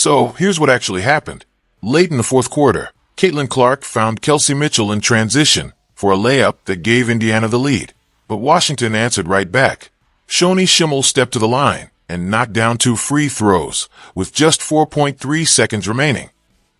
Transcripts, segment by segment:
So here's what actually happened. Late in the fourth quarter, Caitlin Clark found Kelsey Mitchell in transition for a layup that gave Indiana the lead. But Washington answered right back. Shoni Schimmel stepped to the line and knocked down 2 free throws with just 4.3 seconds remaining,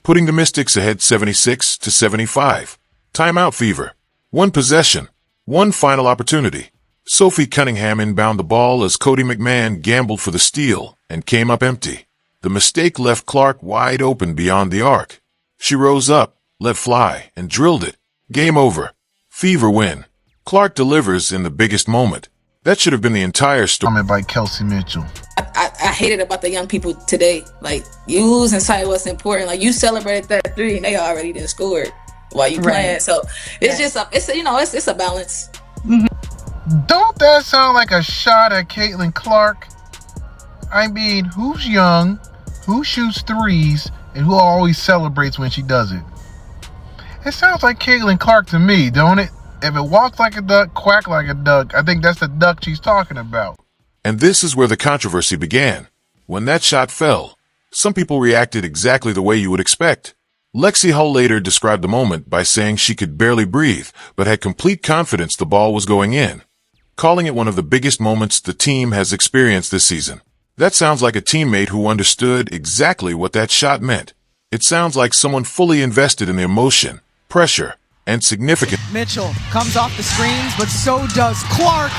putting the Mystics ahead 76-75. Timeout fever. One possession. One final opportunity. Sophie Cunningham inbound the ball as Cody McMahon gambled for the steal and came up empty. The mistake left Clark wide open beyond the arc. She rose up, let fly, and drilled it. Game over. Fever win. Clark delivers in the biggest moment. That should have been the entire story. Comment by Kelsey Mitchell. I hate it about the young people today. Like, you lose inside what's important. Like, you celebrated that 3 and they already done scored while you playing. So it's just it's a balance. Don't that sound like a shot at Caitlin Clark? I mean, who's young, who shoots threes, and who always celebrates when she does it? It sounds like Caitlin Clark to me, don't it? If it walks like a duck, quack like a duck, I think that's the duck she's talking about. And this is where the controversy began. When that shot fell, some people reacted exactly the way you would expect. Lexi Hull later described the moment by saying she could barely breathe, but had complete confidence the ball was going in, calling it one of the biggest moments the team has experienced this season. That sounds like a teammate who understood exactly what that shot meant. It sounds like someone fully invested in the emotion, pressure, and significance. Mitchell comes off the screens, but so does Clark.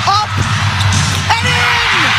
Up and in!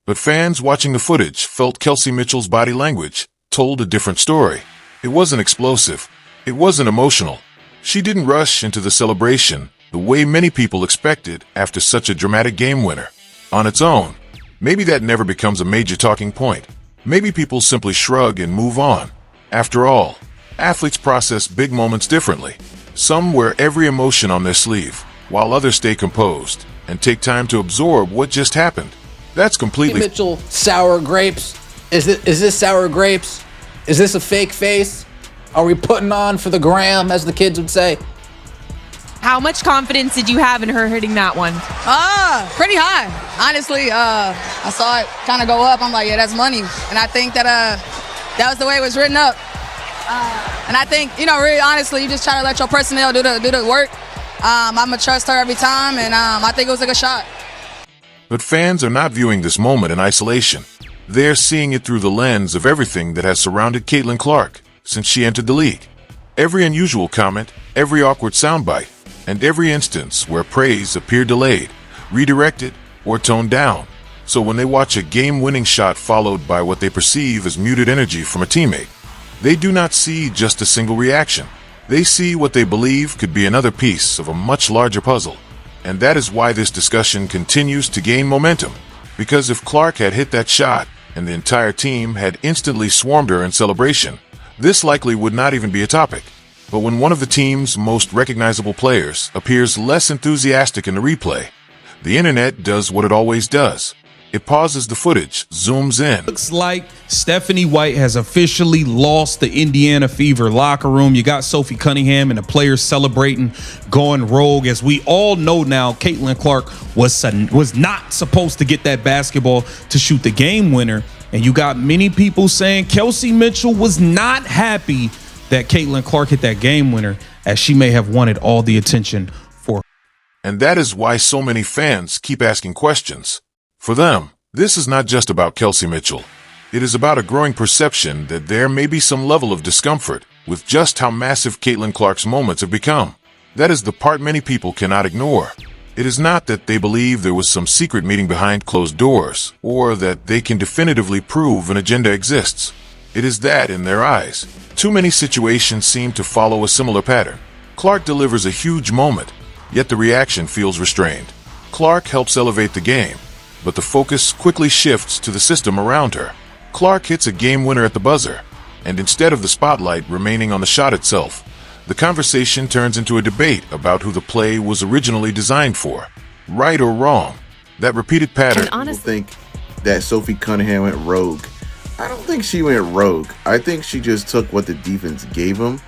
But fans watching the footage felt Kelsey Mitchell's body language told a different story. It wasn't explosive. It wasn't emotional. She didn't rush into the celebration the way many people expected after such a dramatic game winner. On its own, maybe that never becomes a major talking point. Maybe people simply shrug and move on. After all, athletes process big moments differently. Some wear every emotion on their sleeve, while others stay composed and take time to absorb what just happened. That's completely... Mitchell, sour grapes. Is this sour grapes? Is this a fake face? Are we putting on for the gram, as the kids would say? How much confidence did you have in her hitting that one? Pretty high. Honestly, I saw it kind of go up. I'm like, yeah, that's money. And I think that that was the way it was written up. And I think, really honestly, you just try to let your personnel do the work. I'm going to trust her every time, and I think it was a good shot. But fans are not viewing this moment in isolation. They're seeing it through the lens of everything that has surrounded Caitlin Clark since she entered the league. Every unusual comment, every awkward soundbite, and every instance where praise appeared delayed, redirected, or toned down. So when they watch a game-winning shot followed by what they perceive as muted energy from a teammate, they do not see just a single reaction. They see what they believe could be another piece of a much larger puzzle. And that is why this discussion continues to gain momentum. Because if Clark had hit that shot and the entire team had instantly swarmed her in celebration, this likely would not even be a topic. But when one of the team's most recognizable players appears less enthusiastic in the replay, the internet does what it always does. It pauses the footage, zooms in. Looks like Stephanie White has officially lost the Indiana Fever locker room. You got Sophie Cunningham and the players celebrating, going rogue. As we all know now, Caitlin Clark was not supposed to get that basketball to shoot the game winner. And you got many people saying Kelsey Mitchell was not happy that Caitlin Clark hit that game winner, as she may have wanted all the attention for her. And that is why so many fans keep asking questions. For them, this is not just about Kelsey Mitchell. It is about a growing perception that there may be some level of discomfort with just how massive Caitlin Clark's moments have become. That is the part many people cannot ignore. It is not that they believe there was some secret meeting behind closed doors, or that they can definitively prove an agenda exists. It is that, in their eyes, too many situations seem to follow a similar pattern. Clark delivers a huge moment, yet the reaction feels restrained. Clark helps elevate the game, but the focus quickly shifts to the system around her. Clark hits a game winner at the buzzer, and instead of the spotlight remaining on the shot itself, the conversation turns into a debate about who the play was originally designed for. Right or wrong, that repeated pattern... People think that Sophie Cunningham went rogue. I don't think she went rogue. I think she just took what the defense gave him.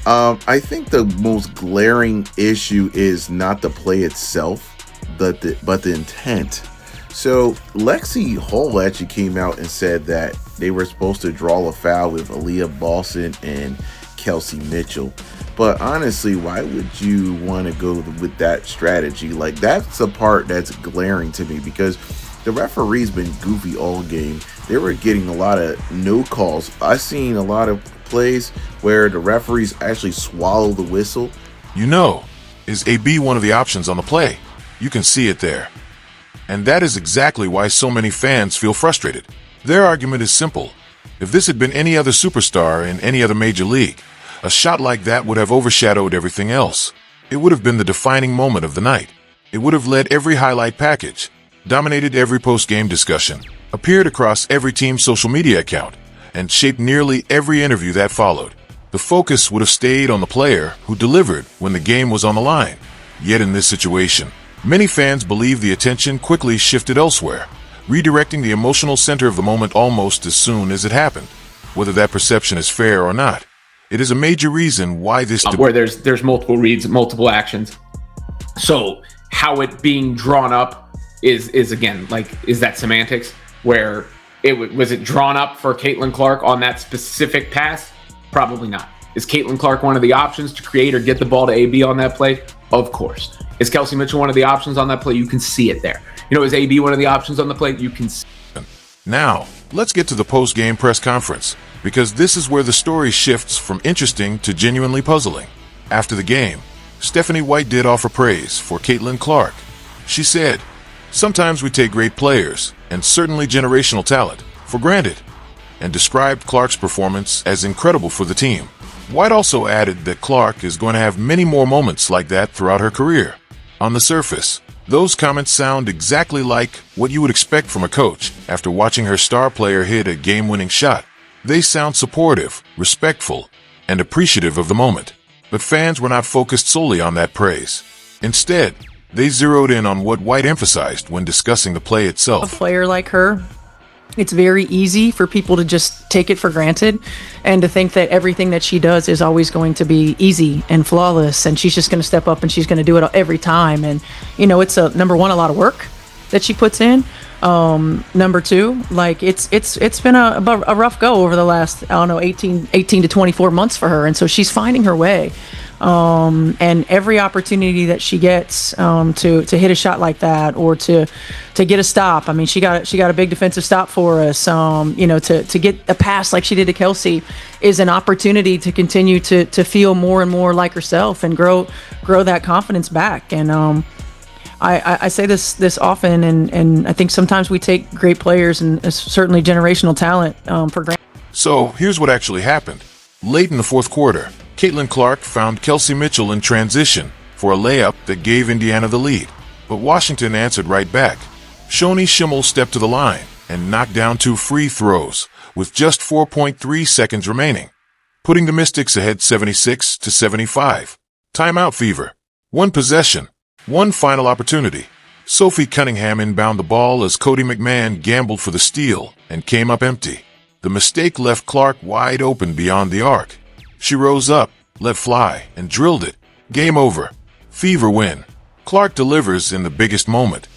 I think the most glaring issue is not the play itself, the intent. So Lexi Hull actually came out and said that they were supposed to draw a foul with Aaliyah Boston and Kelsey Mitchell. But honestly, why would you want to go with that strategy? Like, that's the part that's glaring to me, because the referee's been goofy all game. They were getting a lot of no calls. I've seen a lot of plays where the referees actually swallow the whistle. Is AB one of the options on the play? You can see it there. And that is exactly why so many fans feel frustrated. Their argument is simple. If this had been any other superstar in any other major league, a shot like that would have overshadowed everything else. It would have been the defining moment of the night. It would have led every highlight package, dominated every post-game discussion, appeared across every team's social media account, and shaped nearly every interview that followed. The focus would have stayed on the player who delivered when the game was on the line. Yet in this situation, many fans believe the attention quickly shifted elsewhere, redirecting the emotional center of the moment almost as soon as it happened. Whether that perception is fair or not, it is a major reason why this... where there's multiple reads, multiple actions. So how it being drawn up is again, like, is that semantics? Where was it drawn up for Caitlin Clark on that specific pass? Probably not. Is Caitlin Clark one of the options to create or get the ball to AB on that play? Of course. Is Kelsey Mitchell one of the options on that play? You can see it there. Is AB one of the options on the play? You can see. Now, let's get to the post-game press conference, because this is where the story shifts from interesting to genuinely puzzling. After the game, Stephanie White did offer praise for Caitlin Clark. She said, "Sometimes we take great players, and certainly generational talent, for granted," and described Clark's performance as incredible for the team. White also added that Clark is going to have many more moments like that throughout her career. On the surface, those comments sound exactly like what you would expect from a coach after watching her star player hit a game-winning shot. They sound supportive, respectful, and appreciative of the moment. But fans were not focused solely on that praise. Instead, they zeroed in on what White emphasized when discussing the play itself. A player like her, it's very easy for people to just take it for granted and to think that everything that she does is always going to be easy and flawless, and she's just going to step up and she's going to do it every time. And it's number one, a lot of work that she puts in. Number two, like it's been a rough go over the last 18 to 24 months for her, and so she's finding her way. And every opportunity that she gets to hit a shot like that, or to get a stop. I mean, she got a big defensive stop for us. To get a pass like she did to Kelsey is an opportunity to continue to feel more and more like herself and grow that confidence back. And I say this often, and I think sometimes we take great players and certainly generational talent for granted. So here's what actually happened. Late in the fourth quarter, Caitlin Clark found Kelsey Mitchell in transition for a layup that gave Indiana the lead, but Washington answered right back. Shoni Schimmel stepped to the line and knocked down 2 free throws with just 4.3 seconds remaining, putting the Mystics ahead 76-75. Timeout fever. One possession. One final opportunity. Sophie Cunningham inbound the ball as Cody McMahon gambled for the steal and came up empty. The mistake left Clark wide open beyond the arc. She rose up, let fly, and drilled it. Game over. Fever win. Clark delivers in the biggest moment.